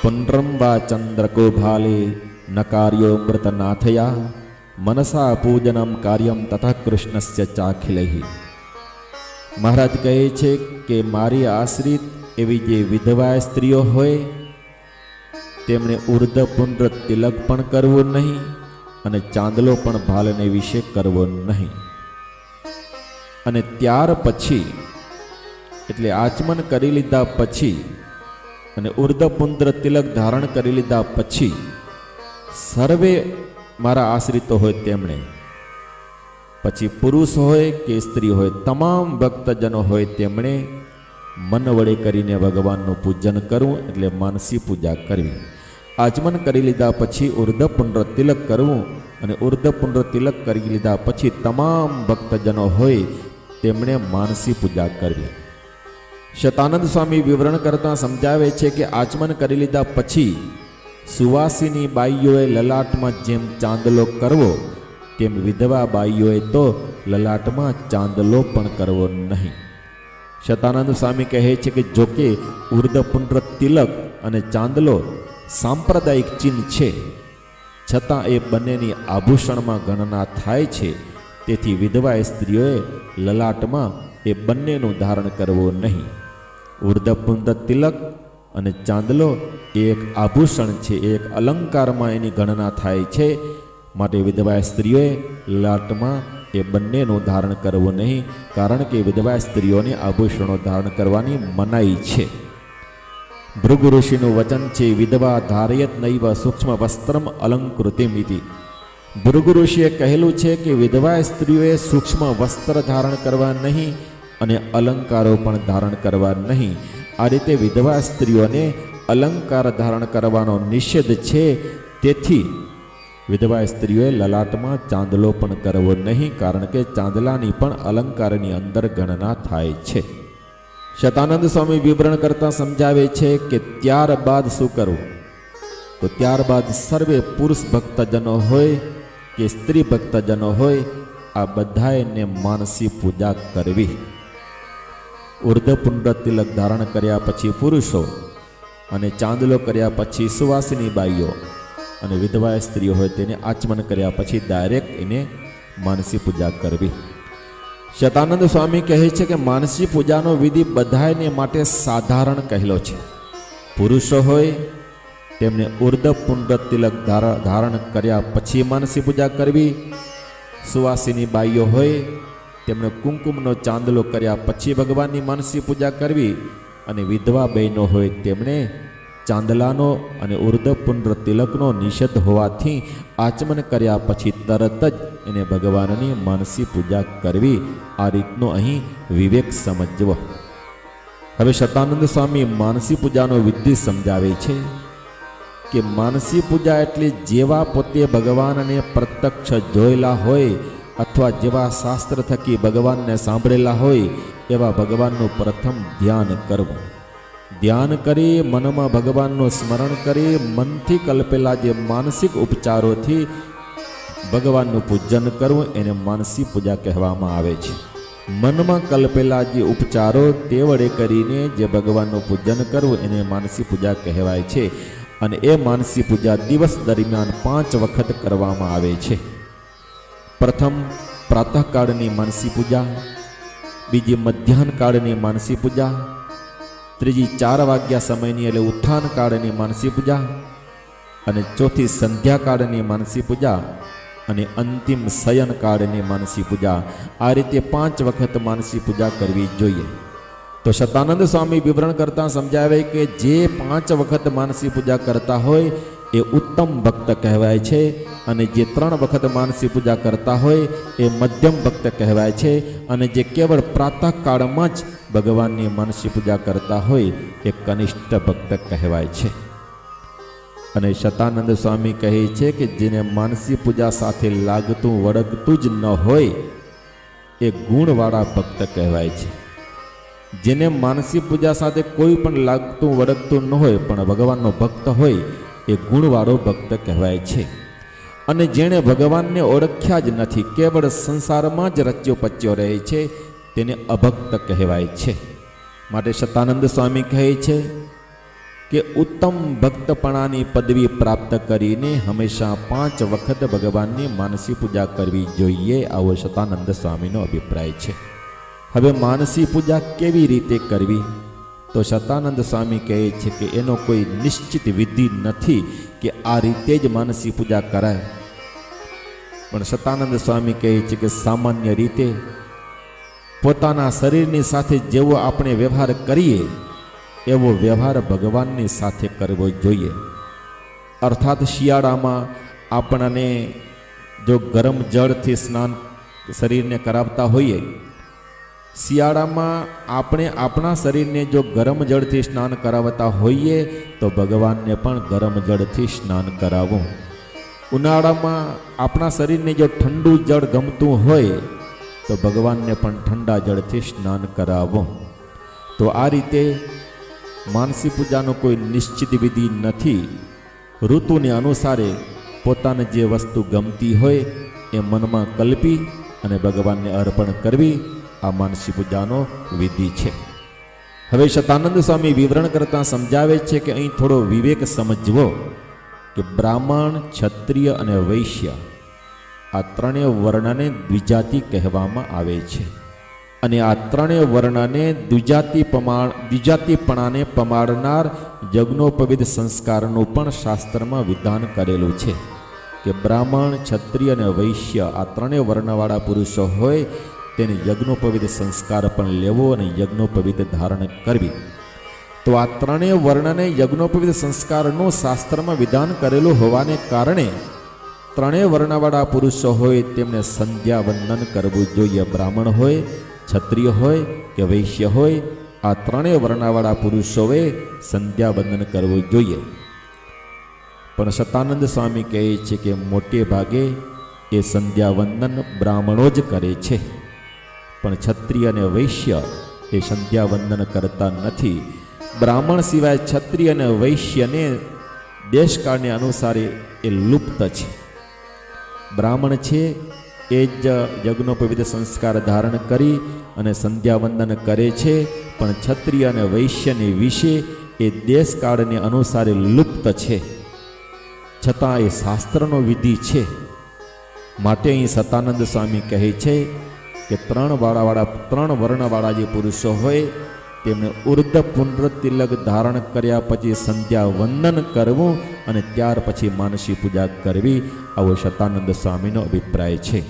પુનરમ વા ચંદ્રકો ભાલે ન કાર્યો મૃતનાથયા મનસા પૂજનમ કાર્યમ તથા કૃષ્ણસ્ય ચાખિલૈ. મહારાજ કહે છે કે મારી આશ્રિત એવી જે વિધવા સ્ત્રીઓ હોય તેમણે ઉર્ધ પુંડ્ર તિલક પણ કરવું નહીં અને ચાંદલો પણ ભાલને વિશે કરવો નહીં. અને ત્યાર પછી એટલે આચમન કરી લીધા પછી અને ઉર્ધ પુંડ્ર તિલક ધારણ કરી લીધા પછી સર્વે મારા આશ્રિતો હોય તેમણે, પછી પુરુષ હોય કે સ્ત્રી હોય, તમામ ભક્તજનો હોય તેમણે મન વડે કરીને ભગવાનનું પૂજન કરવું એટલે માનસી પૂજા કરવી. આચમન કરી લીધા પછી ઉર્ધ પુંડ્ર તિલક કરવું અને ઉર્ધ પુંડ્ર તિલક કરી લીધા પછી તમામ ભક્તજનો હોય તેમણે માનસી પૂજા કરવી. શતાનંદ સ્વામી વિવરણ કરતા સમજાવે છે કે આચમન કરી લીધા પછી સુવાસીની બાઈઓએ લલાટમાં જેમ ચાંદલો કરવો તેમ વિધવા બાઈઓએ તો લલાટમાં ચાંદલો પણ કરવો નહીં. શતાનંદ સ્વામી કહે છે કે જોકે ઉર્ધ પુંડ્ર તિલક અને ચાંદલો સાંપ્રદાયિક ચિહ્ન છે, છતાં એ બંનેની આભૂષણમાં ગણના થાય છે. તેથી વિધવા સ્ત્રીઓએ લલાટમાં એ બંનેનું ધારણ કરવું નહીં. ઉર્ધ પુંડ્ર તિલક અને ચાંદલો એક આભૂષણ છે, એક અલંકારમાં એની ગણના થાય છે. માટે વિધવા સ્ત્રીઓએ લલાટમાં એ બંનેનું ધારણ કરવું નહીં, કારણ કે વિધવા સ્ત્રીઓને આભૂષણો ધારણ કરવાની મનાઈ છે. ભૃગુ ઋષિનું વચન છે, વિધવા ધારયત નૈવ સૂક્ષ્મ વસ્ત્રમ અલંકૃતિમ ઇતિ. ભૃગુ ઋષિએ કહેલું છે કે વિધવા સ્ત્રીઓએ સૂક્ષ્મ વસ્ત્ર ધારણ કરવા નહીં અને અલંકારો પણ ધારણ કરવા નહીં. આ રીતે વિધવા સ્ત્રીઓને અલંકાર ધારણ કરવાનો નિષેધ છે. તેથી વિધવા સ્ત્રીઓએ લલાટમાં ચાંદલો પણ કરવો નહીં, કારણ કે ચાંદલાની પણ અલંકારની અંદર ગણના થાય છે. શતાનંદ સ્વામી વિવરણ કરતા સમજાવે છે કે ત્યારબાદ શું કરવું? તો ત્યારબાદ સર્વે પુરુષ ભક્તજનો હોય કે સ્ત્રી ભક્તજનો હોય આ બધાને માનસી પૂજા કરવી. ઉર્ધ પુંડ્ર તિલક ધારણ કર્યા પછી પુરુષો અને ચાંદલો કર્યા પછી સુવાસિની બાઈઓ અને વિધવા સ્ત્રીઓ હોય તેને આચમન કર્યા પછી ડાયરેક્ટ એને માનસી પૂજા કરવી. શતાનંદ સ્વામી કહે છે કે માનસી પૂજાનો વિધિ બધાને માટે સાધારણ કહેલો છે. પુરુષો હોય તેમને ઉર્ધ પુંડ્ર તિલક ધારણ કર્યા પછી માનસી પૂજા કરવી. સુવાસિની બાઈઓ હોય તેમણે કુમકુમનો ચાંદલો કર્યા પછી ભગવાનની માનસી પૂજા કરવી. અને વિધવા બહેનો હોય તેમણે ચાંદલાનો અને ઉર્ધ પુંડ્ર તિલકનો નિષેધ હોવાથી આચમન કર્યા પછી તરત જ એને ભગવાનની માનસી પૂજા કરવી. આ રીતનો અહીં વિવેક સમજવો. હવે શતાનંદ સ્વામી માનસી પૂજાનો વિધિ સમજાવે છે કે માનસી પૂજા એટલે જેવા પોતે ભગવાનને પ્રત્યક્ષ જોયેલા હોય અથવા જેવા શાસ્ત્ર થકી ભગવાનને સાંભળેલા હોય એવા ભગવાનનું પ્રથમ ધ્યાન કરવું. ધ્યાન કરી મનમાં ભગવાનનું સ્મરણ કરી મનથી કલ્પેલા જે માનસિક ઉપચારોથી ભગવાનનું પૂજન કરવું એને માનસી પૂજા કહેવામાં આવે છે. મનમાં કલ્પેલા જે ઉપચારો તે વડે કરીને જે ભગવાનનું પૂજન કરવું એને માનસી પૂજા કહેવાય છે. અને એ માનસી પૂજા દિવસ દરમિયાન 5 વખત કરવામાં આવે છે. પ્રથમ પ્રાતઃકાળની માનસી પૂજા, બીજી મધ્યાહન કાળની માનસી પૂજા, ત્રીજી 4 વાગ્યા સમયની એટલે ઉત્થાન કાળની માનસી પૂજા, અને ચોથી સંધ્યા કાળની માનસી પૂજા, અને અંતિમ શયન કાળની માનસી પૂજા. આ રીતે 5 વખત માનસી પૂજા કરવી જોઈએ. તો શતાનંદ સ્વામી વિવરણ કરતા સમજાવે કે જે 5 વખત માનસી પૂજા કરતા હોય એ ઉત્તમ ભક્ત કહેવાય છે, અને જે 3 વખત માનસી પૂજા કરતા હોય એ મધ્યમ ભક્ત કહેવાય છે, અને જે કેવળ પ્રાતઃકાળમાં જ ભગવાનની માનસી પૂજા કરતા હોય એ કનિષ્ઠ ભક્ત કહેવાય છે. અને શતાનંદ સ્વામી કહે છે કે જેને માનસી પૂજા સાથે લાગતું વળગતું જ ન હોય એ ગુણવાળા ભક્ત કહેવાય છે. જેને માનસી પૂજા સાથે કોઈ પણ લાગતું વળગતું ન હોય પણ ભગવાનનો ભક્ત હોય એ ગુણવાળો ભક્ત કહેવાય છે. અને જેણે ભગવાનને ઓળખ્યા જ નથી, કેવળ સંસારમાં જ રચ્યો પચ્યો રહે છે, તેને અભક્ત કહેવાય છે. માટે શતાનંદ સ્વામી કહે છે કે ઉત્તમ ભક્તપણાની પદવી પ્રાપ્ત કરીને હંમેશા 5 વખત ભગવાનની માનસી પૂજા કરવી જોઈએ, આવો શતાનંદ સ્વામીનો અભિપ્રાય છે. હવે માનસી પૂજા કેવી રીતે કરવી? તો શતાનંદ સ્વામી કહે છે કે એનો કોઈ નિશ્ચિત વિધિ નથી કે આ રીતે જ માનસી પૂજા કરાય. પણ શતાનંદ સ્વામી કહે છે કે સામાન્ય રીતે પોતાના શરીરની સાથે જેવો આપણે વ્યવહાર કરીએ એવો વ્યવહાર ભગવાનની સાથે કરવો જોઈએ. અર્થાત શિયાળામાં આપણને જો ગરમ જળથી સ્નાન શરીરને કરાવતા હોઈએ, શિયાળામાં આપણે આપણા શરીરને જો ગરમ જળથી સ્નાન કરાવતા હોઈએ તો ભગવાનને પણ ગરમ જળથી સ્નાન કરાવવું. ઉનાળામાં આપણા શરીરને જો ઠંડુ જળ ગમતું હોય તો ભગવાનને પણ ઠંડા જળથી સ્નાન કરાવવું. તો આ રીતે માનસી પૂજાનો કોઈ નિશ્ચિત વિધિ નથી. ઋતુને અનુસારે પોતાને જે વસ્તુ ગમતી હોય એ મનમાં કલ્પી અને ભગવાનને અર્પણ કરવી, આ માનસી પૂજાનો વિધિ છે. હવે શતાનંદ સ્વામી વિવરણ કરતા સમજાવે છે કે અહીં થોડો વિવેક સમજવો કે બ્રાહ્મણ, ક્ષત્રિય અને વૈશ્ય આ ત્રણેય વર્ણને દ્વિજાતિ કહેવામાં આવે છે. અને આ ત્રણેય વર્ણને દ્વિજાતિપણાને પમાડનાર યજ્ઞોપવિધ સંસ્કારનું પણ શાસ્ત્રમાં વિધાન કરેલું છે કે બ્રાહ્મણ, ક્ષત્રિય અને વૈશ્ય આ ત્રણેય વર્ણવાળા પુરુષો હોય તેને યજ્ઞોપવિધ સંસ્કાર પણ લેવો અને યજ્ઞોપવિધ ધારણ કરવી. તો આ ત્રણેય વર્ણને યજ્ઞોપવિધ સંસ્કારનું શાસ્ત્રમાં વિધાન કરેલું હોવાને કારણે ત્રણેય વર્ણવાળા પુરુષો હોય તેમને સંધ્યા વંદન કરવું જોઈએ. બ્રાહ્મણ હોય, ક્ષત્રિય હોય કે વૈશ્ય હોય, આ ત્રણેય વર્ણવાળા પુરુષોએ સંધ્યા વંદન કરવું જોઈએ. પણ શતાનંદ સ્વામી કહે છે કે મોટે ભાગે એ સંધ્યા વંદન બ્રાહ્મણો જ કરે છે, પણ ક્ષત્રિય અને વૈશ્ય એ સંધ્યા વંદન કરતા નથી. બ્રાહ્મણ સિવાય ક્ષત્રિય અને વૈશ્યને દેશકાળને અનુસારે એ લુપ્ત છે. બ્રાહ્મણ છે એ જ યજ્ઞોપવિધ સંસ્કાર ધારણ કરી અને સંધ્યા વંદન કરે છે, પણ ક્ષત્રિય અને વૈશ્યની વિશે એ દેશકાળને અનુસારે લુપ્ત છે. છતાં એ શાસ્ત્રનો વિધિ છે. માટે અહીં શતાનંદ સ્વામી કહે છે કે ત્રણ વર્ણવાળા જે પુરુષો હોય તેમને ઉર્ધ પુંડ્ર તિલક ધારણ કર્યા પછી સંધ્યા વંદન કરવું અને ત્યાર પછી માનસી પૂજા કરવી, આવો શતાનંદ સ્વામીનો અભિપ્રાય છે.